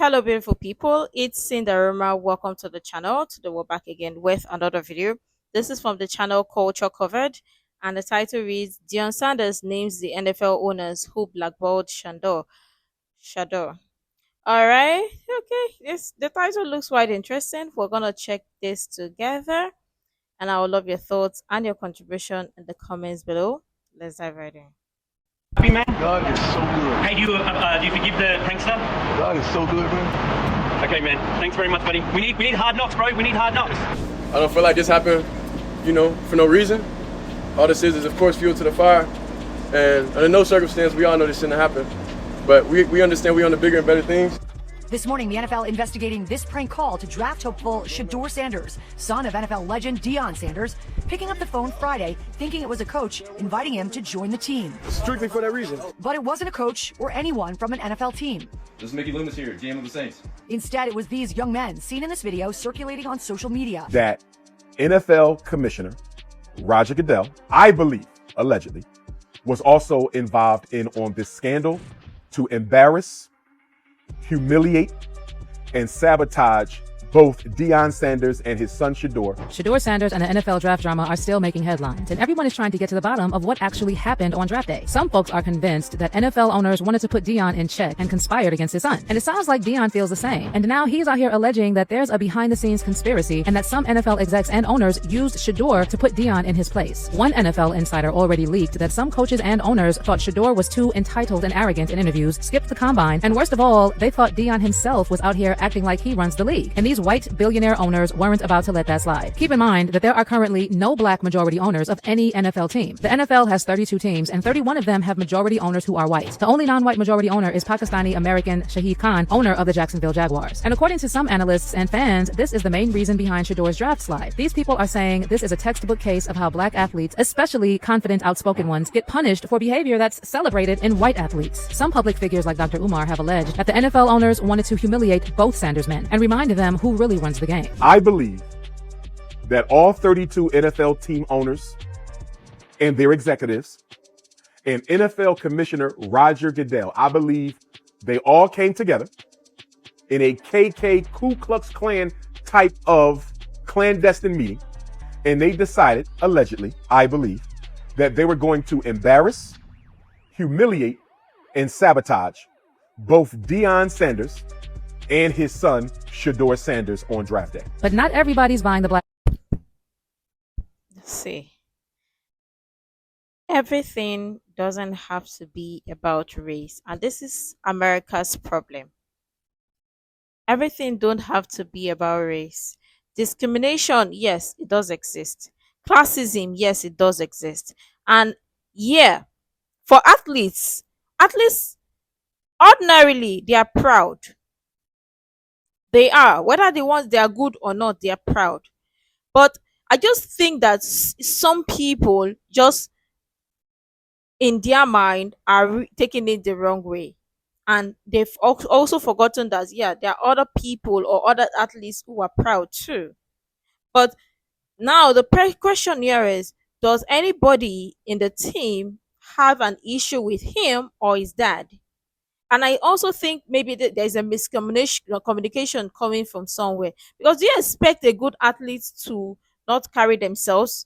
Hello, beautiful people. It's Sindafam. Welcome to the channel. Today we're back again with another video. This is from the channel Culture Covered, and the title reads: Deion Sanders names the NFL owners who blackballed Shedeur. All right, okay. The title looks quite interesting. We're gonna check this together, and I would love your thoughts and your contribution in the comments below. Let's dive right in. Happy, man? God is so good. Hey, do you forgive the prankster? God is so good, man. Okay, man. Thanks very much, buddy. We need hard knocks, bro. We need hard knocks. I don't feel like this happened, for no reason. All this is, of course, fuel to the fire. And under no circumstance, we all know this shouldn't happen. But we understand we on the bigger and better things. This morning, the NFL investigating this prank call to draft hopeful Shedeur Sanders, son of NFL legend Deion Sanders, picking up the phone Friday, thinking it was a coach, inviting him to join the team. Strictly for that reason. But it wasn't a coach or anyone from an NFL team. This is Mickey Loomis here, GM of the Saints. Instead, it was these young men seen in this video circulating on social media. That NFL Commissioner Roger Goodell, I believe, allegedly, was also involved on this scandal to embarrass, humiliate, and sabotage both Deion Sanders and his son Shedeur. Shedeur Sanders and the NFL draft drama are still making headlines, and everyone is trying to get to the bottom of what actually happened on draft day. Some folks are convinced that NFL owners wanted to put Deion in check and conspired against his son. And it sounds like Deion feels the same. And now he's out here alleging that there's a behind-the-scenes conspiracy and that some NFL execs and owners used Shedeur to put Deion in his place. One NFL insider already leaked that some coaches and owners thought Shedeur was too entitled and arrogant in interviews, skipped the combine, and worst of all, they thought Deion himself was out here acting like he runs the league. And these white billionaire owners weren't about to let that slide. Keep in mind that there are currently no black majority owners of any NFL team. The NFL has 32 teams, and 31 of them have majority owners who are white. The only non-white majority owner is Pakistani-American Shahid Khan, owner of the Jacksonville Jaguars. And according to some analysts and fans, this is the main reason behind Shedeur's draft slide. These people are saying this is a textbook case of how black athletes, especially confident, outspoken ones, get punished for behavior that's celebrated in white athletes. Some public figures like Dr. Umar have alleged that the NFL owners wanted to humiliate both Sanders men and remind them who really runs the game. I believe that all 32 NFL team owners and their executives and NFL Commissioner Roger Goodell, I believe they all came together in a KK Ku Klux Klan type of clandestine meeting, and they decided, allegedly, I believe, that they were going to embarrass, humiliate, and sabotage both Deion Sanders and his son Shedeur Sanders on draft day. But not everybody's buying the black. See, everything doesn't have to be about race, and this is America's problem. Everything don't have to be about race. Discrimination, yes, it does exist. Classism, yes, it does exist. And yeah, for athletes ordinarily they are proud. They are, whether they want they are good or not, they are proud. But I just think that some people just in their mind are taking it the wrong way, and they've also forgotten that yeah, there are other people or other athletes who are proud too. But now the question here is, does anybody in the team have an issue with him or his dad? And I also think maybe there's a miscommunication coming from somewhere, because do you expect a good athlete to not carry themselves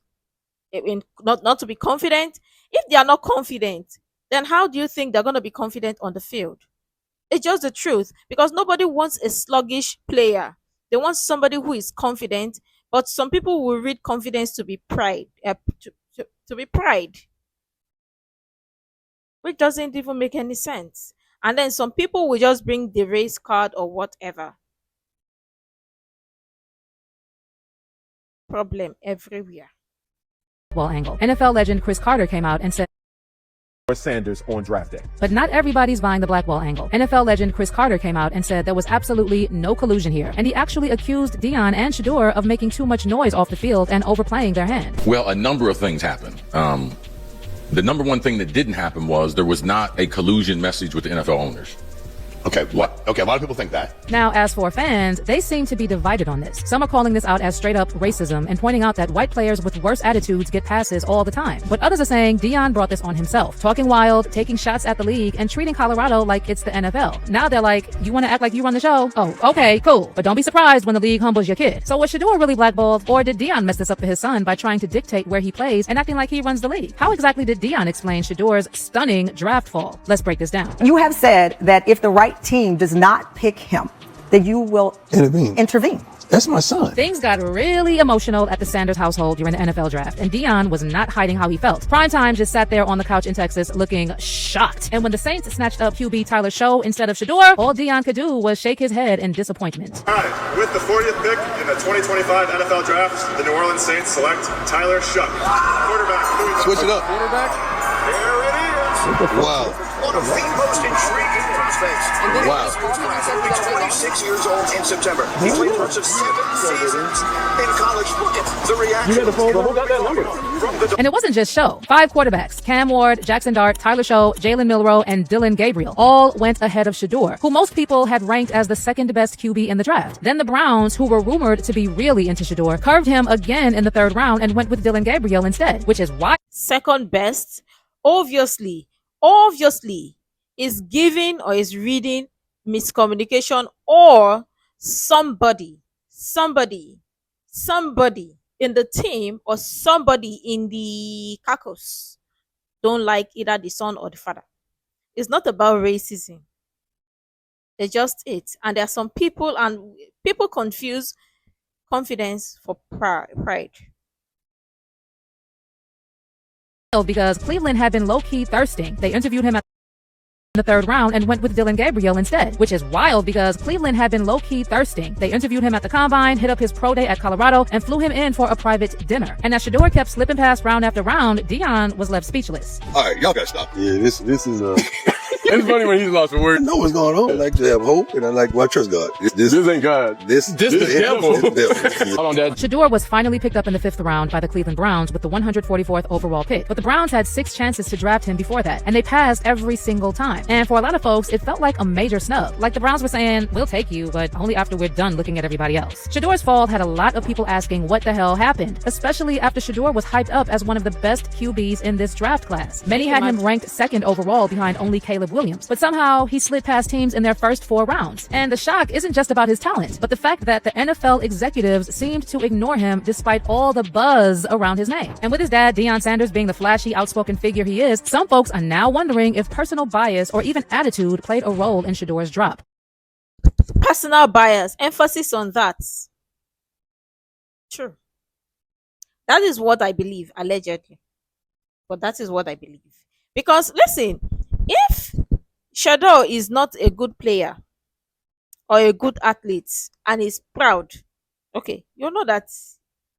not to be confident? If they are not confident, then how do you think they're going to be confident on the field? It's just the truth, because nobody wants a sluggish player. They want somebody who is confident, but some people will read confidence to be pride, to be pride, which doesn't even make any sense. And then some people will just bring the race card or whatever. Problem everywhere. Angle. NFL legend Chris Carter came out and said Sanders on draft day. But not everybody's buying the blackball angle. NFL legend Chris Carter came out and said there was absolutely no collusion here, and he actually accused Deion and Shedeur of making too much noise off the field and overplaying their hand. Well, a number of things happened. The number one thing that didn't happen was there was not a collusion message with the NFL owners. Okay, what? Okay, a lot of people think that. Now, as for fans, they seem to be divided on this. Some are calling this out as straight up racism and pointing out that white players with worse attitudes get passes all the time. But others are saying Deion brought this on himself, talking wild, taking shots at the league, and treating Colorado like it's the NFL. Now they're like, you want to act like you run the show? Oh, okay, cool. But don't be surprised when the league humbles your kid. So was Shedeur really blackballed, or did Deion mess this up for his son by trying to dictate where he plays and acting like he runs the league? How exactly did Deion explain Shedeur's stunning draft fall? Let's break this down. You have said that if the right team does not pick him, that you will intervene. That's my son. Things got really emotional at the Sanders household during the NFL draft, and Deion was not hiding how he felt. Primetime just sat there on the couch in Texas looking shocked. And when the Saints snatched up QB Tyler Show instead of Shedeur, all Deion could do was shake his head in disappointment. All right, with the 40th pick in the 2025 NFL Draft, the New Orleans Saints select Tyler Shuck, quarterback. Switch it up. Quarterback. There it is. Wow. One of the most intriguing prospects. Wow. He'll be 26 years old in September. He played parts of 7 seasons in college. Look at the reaction. Who got that number? And it wasn't just Show. 5 quarterbacks, Cam Ward, Jackson Dart, Tyler Show, Jalen Milroe, and Dylan Gabriel, all went ahead of Shedeur, who most people had ranked as the second best QB in the draft. Then the Browns, who were rumored to be really into Shedeur, curved him again in the 3rd round and went with Dylan Gabriel instead, which is why Second best, obviously, is giving or is reading miscommunication, or somebody in the team or somebody in the caucus don't like either the son or the father. It's not about racism. It's just it. And there are some people, and people confuse confidence for pride. because Cleveland had been low-key thirsting. They interviewed him at the 3rd round and went with Dylan Gabriel instead, which is wild because Cleveland had been low-key thirsting. They interviewed him at the Combine, hit up his pro day at Colorado, and flew him in for a private dinner. And as Shedeur kept slipping past round after round, Deion was left speechless. All right, y'all gotta stop. Yeah, this is It's funny when he's lost for words. I know what's going on. I like to have hope, and I like to trust God. This ain't God. This is the devil. Hold on, Dad. Shedeur was finally picked up in the 5th round by the Cleveland Browns with the 144th overall pick. But the Browns had 6 chances to draft him before that, and they passed every single time. And for a lot of folks, it felt like a major snub. Like the Browns were saying, we'll take you, but only after we're done looking at everybody else. Shedeur's fall had a lot of people asking what the hell happened, especially after Shedeur was hyped up as one of the best QBs in this draft class. Many had him ranked 2nd overall behind only Caleb Williams, but somehow he slid past teams in their first 4 rounds. And the shock isn't just about his talent, but the fact that the NFL executives seemed to ignore him despite all the buzz around his name. And with his dad, Deion Sanders, being the flashy, outspoken figure he is, some folks are now wondering if personal bias or even attitude played a role in Shedeur's drop. Personal bias, emphasis on that. True. That is what I believe, allegedly. But that is what I believe. Because, listen, if Shedeur is not a good player or a good athlete and is proud, okay, you know that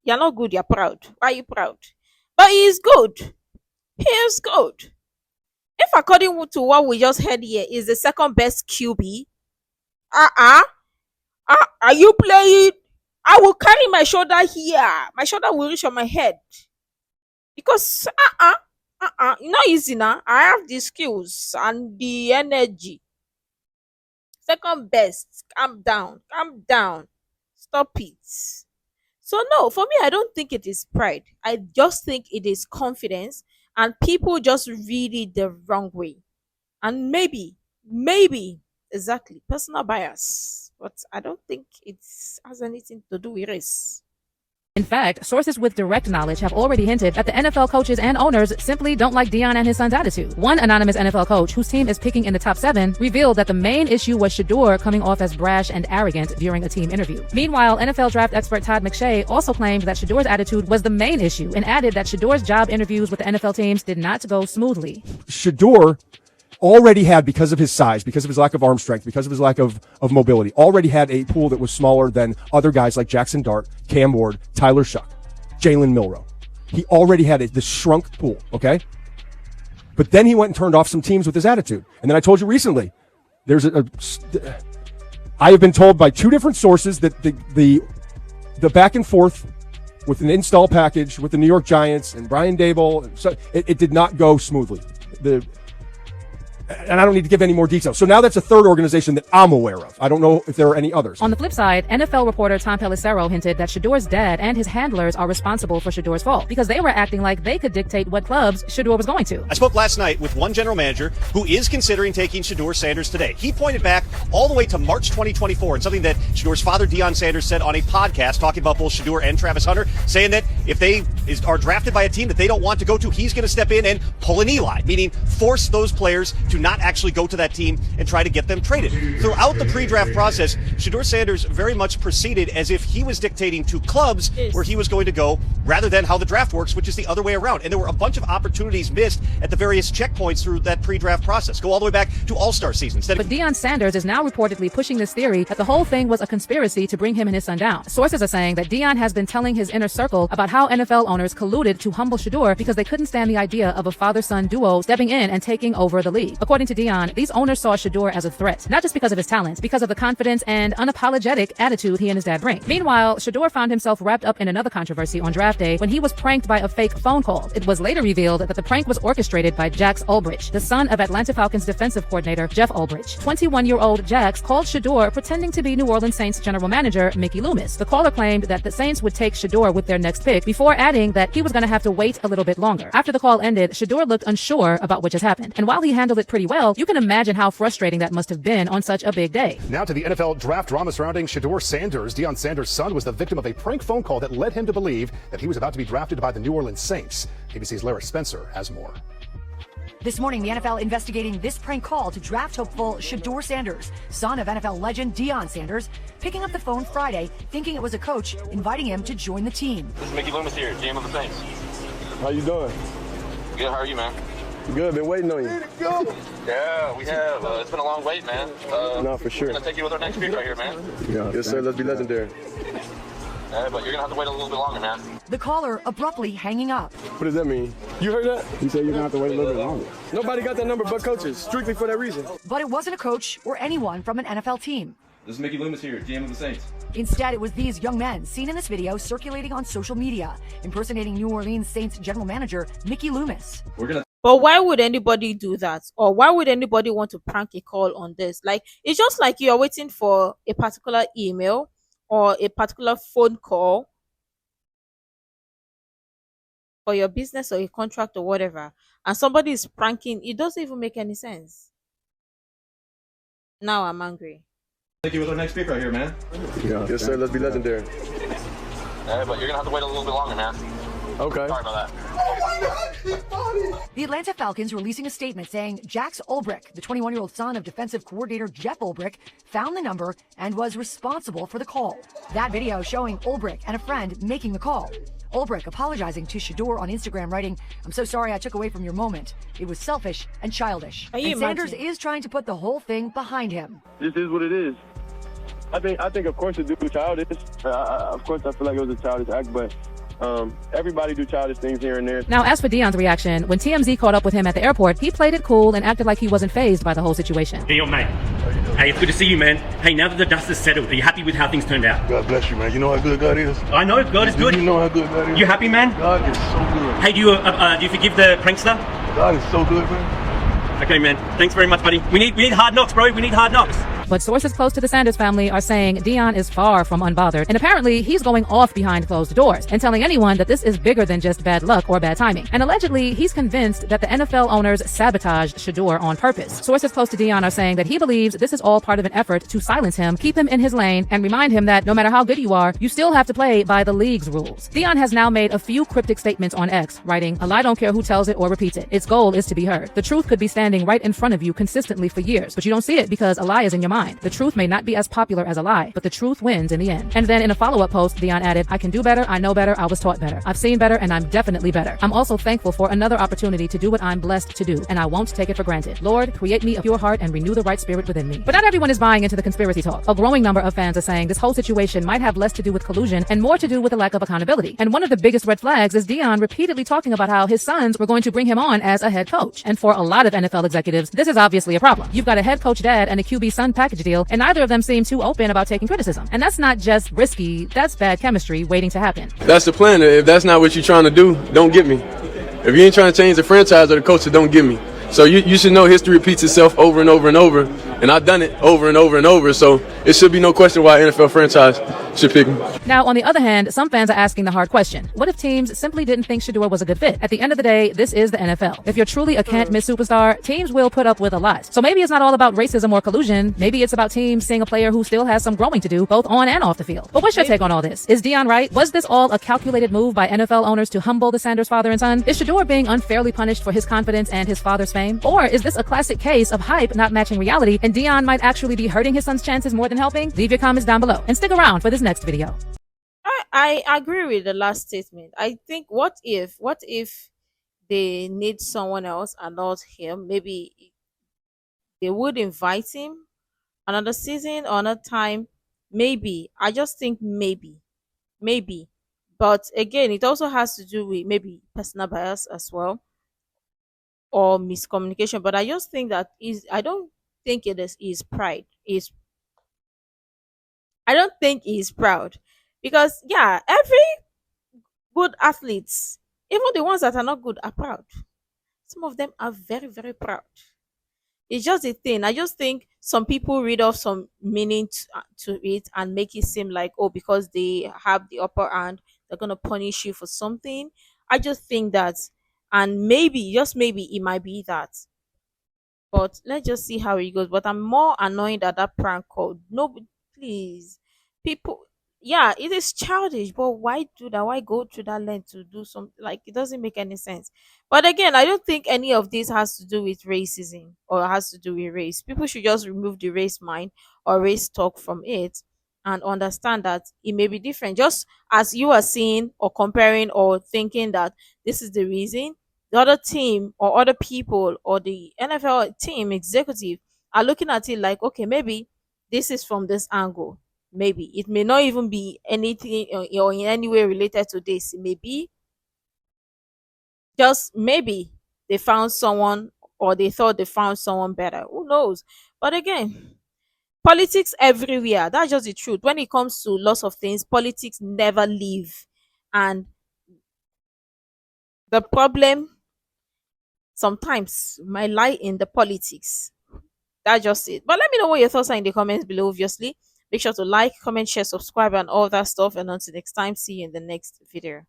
you're not good, you're proud. Why are you proud? But he is good. He is good. If according to what we just heard here, is the 2nd best QB, are you playing? I will carry my shoulder here. My shoulder will reach on my head. Because, not easy now. I have the skills and the energy. 2nd best. Calm down. Stop it. So no, for me, I don't think it is pride. I just think it is confidence, and people just read it the wrong way. And maybe, exactly, personal bias. But I don't think it has anything to do with race. In fact, sources with direct knowledge have already hinted that the NFL coaches and owners simply don't like Deion and his son's attitude. One anonymous NFL coach, whose team is picking in the top 7, revealed that the main issue was Shedeur coming off as brash and arrogant during a team interview. Meanwhile, NFL draft expert Todd McShay also claimed that Shedeur's attitude was the main issue and added that Shedeur's job interviews with the NFL teams did not go smoothly. Shedeur already had, because of his size, because of his lack of arm strength, because of his lack of mobility, already had a pool that was smaller than other guys like Jackson Dart, Cam Ward, Tyler Shuck, Jalen Milroe. He already had this shrunk pool, okay? But then he went and turned off some teams with his attitude. And then I told you recently, I have been told by 2 different sources that the back and forth with an install package with the New York Giants and Brian Dable, so it did not go smoothly. And I don't need to give any more details. So now that's a third organization that I'm aware of. I don't know if there are any others. On the flip side, NFL reporter Tom Pelissero hinted that Shedeur's dad and his handlers are responsible for Shedeur's fall because they were acting like they could dictate what clubs Shedeur was going to. I spoke last night with one general manager who is considering taking Shedeur Sanders today. He pointed back all the way to March 2024 and something that Shedeur's father, Deion Sanders, said on a podcast talking about both Shedeur and Travis Hunter, saying that if they are drafted by a team that they don't want to go to, he's going to step in and pull an Eli, meaning force those players to not actually go to that team and try to get them traded. Throughout the pre-draft process, Shedeur Sanders very much proceeded as if he was dictating to clubs where he was going to go rather than how the draft works, which is the other way around. And there were a bunch of opportunities missed at the various checkpoints through that pre-draft process. Go all the way back to All-Star season. But Deion Sanders is now reportedly pushing this theory that the whole thing was a conspiracy to bring him and his son down. Sources are saying that Deion has been telling his inner circle about how NFL owners colluded to humble Shedeur because they couldn't stand the idea of a father-son duo stepping in and taking over the league. According to Deion, these owners saw Shedeur as a threat, not just because of his talents, because of the confidence and unapologetic attitude he and his dad bring. Meanwhile, Shedeur found himself wrapped up in another controversy on draft day when he was pranked by a fake phone call. It was later revealed that the prank was orchestrated by Jax Ulbrich, the son of Atlanta Falcons defensive coordinator Jeff Ulbrich. 21-year-old Jax called Shedeur pretending to be New Orleans Saints general manager Mickey Loomis. The caller claimed that the Saints would take Shedeur with their next pick before adding that he was going to have to wait a little bit longer. After the call ended, Shedeur looked unsure about what just happened. And while he handled it pretty well, you can imagine how frustrating that must have been on such a big day. Now to the NFL draft drama surrounding Shedeur Sanders. Deion Sanders' son was the victim of a prank phone call that led him to believe that he was about to be drafted by the New Orleans Saints. ABC's Larry Spencer has more. This morning, the NFL investigating this prank call to draft hopeful Shedeur Sanders, son of NFL legend Deion Sanders, picking up the phone Friday, thinking it was a coach, inviting him to join the team. This is Mickey Loomis here, GM of the Saints. How you doing? Good, how are you, man? Good, been waiting on you. Yeah, we have. It's been a long wait, man. No, for sure. We're going to take you with our next pick right here, man. Yeah. Yes, sir, let's be legendary. But you're going to have to wait a little bit longer, man. The caller abruptly hanging up. What does that mean? You heard that? He said you're going to have to wait a little bit longer. Nobody got that number but coaches, strictly for that reason. But it wasn't a coach or anyone from an NFL team. This is Mickey Loomis here, GM of the Saints. Instead, it was these young men seen in this video circulating on social media, impersonating New Orleans Saints general manager Mickey Loomis. But why would anybody do that? Or why would anybody want to prank a call on this? Like, it's just like you're waiting for a particular email or a particular phone call for your business or a contract or whatever, and somebody is pranking. It doesn't even make any sense. Now I'm angry. Thank you with our next pick right here, man. Yeah. Yes, sir, let's be legendary. But you're going to have to wait a little bit longer, man. Okay. Sorry about that. The Atlanta Falcons releasing a statement saying Jax Ulbrich, the 21-year-old son of defensive coordinator Jeff Ulbrich, found the number and was responsible for the call. That video showing Ulbrich and a friend making the call. Ulbrich apologizing to Shedeur on Instagram, writing, "I'm so sorry I took away from your moment. It was selfish and childish." And Sanders is trying to put the whole thing behind him. This is what it is. I think of course it do childish. Of course I feel like it was a childish act, but everybody do childish things here and there. Now, as for Deion's reaction, when TMZ caught up with him at the airport, he played it cool and acted like he wasn't fazed by the whole situation. Deion, mate. Hey, it's good to see you, man. Hey, now that the dust has settled, are you happy with how things turned out? God bless you, man. You know how good God is? I know, God is good. You know how good God is? You happy, man? God is so good. Hey, do you forgive the prankster? God is so good, man. Okay, man. Thanks very much, buddy. We need hard knocks, bro. We need hard knocks. But sources close to the Sanders family are saying Deion is far from unbothered, and apparently he's going off behind closed doors and telling anyone that this is bigger than just bad luck or bad timing. And allegedly, he's convinced that the NFL owners sabotaged Shedeur on purpose. Sources close to Deion are saying that he believes this is all part of an effort to silence him, keep him in his lane, and remind him that no matter how good you are, you still have to play by the league's rules. Deion has now made a few cryptic statements on X, writing, "A lie don't care who tells it or repeats it. Its goal is to be heard. The truth could be standing right in front of you consistently for years, but you don't see it because a lie is in your mind. The truth may not be as popular as a lie, but the truth wins in the end." And then in a follow-up post, Deion added, "I can do better, I know better, I was taught better. I've seen better, and I'm definitely better. I'm also thankful for another opportunity to do what I'm blessed to do, and I won't take it for granted. Lord, create me a pure heart and renew the right spirit within me." But not everyone is buying into the conspiracy talk. A growing number of fans are saying this whole situation might have less to do with collusion and more to do with a lack of accountability. And one of the biggest red flags is Deion repeatedly talking about how his sons were going to bring him on as a head coach. And for a lot of NFL executives, this is obviously a problem. You've got a head coach dad and a QB son package deal, and neither of them seem too open about taking criticism. And that's not just risky, that's bad chemistry waiting to happen. That's the plan. If that's not what you're trying to do, don't get me. If you ain't trying to change the franchise or the culture, don't get me. So you should know history repeats itself over and over and over, and I've done it over and over and over. So it should be no question why an NFL franchise should pick me. Now, on the other hand, some fans are asking the hard question. What if teams simply didn't think Shedeur was a good fit? At the end of the day, this is the NFL. If you're truly a can't-miss superstar, teams will put up with a lot. So maybe it's not all about racism or collusion. Maybe it's about teams seeing a player who still has some growing to do, both on and off the field. But what's your take on all this? Is Deion right? Was this all a calculated move by NFL owners to humble the Sanders father and son? Is Shedeur being unfairly punished for his confidence and his father's fame? Or is this a classic case of hype not matching reality, and Deion might actually be hurting his son's chances more than helping? Leave your comments down below and stick around for this next video. I agree with the last statement. I think what if they need someone else and not him? Maybe they would invite him another season or another time. Maybe. I just think maybe. Maybe. But again, it also has to do with maybe personal bias as well or miscommunication. But I just think that is I don't think it is his pride. Is I don't think he's proud. Because yeah, every good athletes, even the ones that are not good, are proud. Some of them are very, very proud. It's just a thing. I just think some people read off some meaning to it and make it seem like, oh, because they have the upper hand, they're gonna punish you for something. I just think that, and maybe, just maybe, it might be that. But let's just see how it goes. But I'm more annoyed at that prank call. No, please, people. Yeah, it is childish, but why do that? Why go to that length to do something like it doesn't make any sense? But again, I don't think any of this has to do with racism or has to do with race. People should just remove the race mind or race talk from it and understand that it may be different. Just as you are seeing or comparing or thinking that this is the reason, the other team or other people or the NFL team executive are looking at it like, okay, maybe this is from this angle. Maybe it may not even be anything or in any way related to this. It may be just maybe they found someone or they thought they found someone better. Who knows? But again, politics everywhere. That's just the truth. When it comes to lots of things, politics never leave. And the problem sometimes might lie in the politics. That's just it. But let me know what your thoughts are in the comments below, obviously. Make sure to like, comment, share, subscribe, and all that stuff. And until next time, see you in the next video.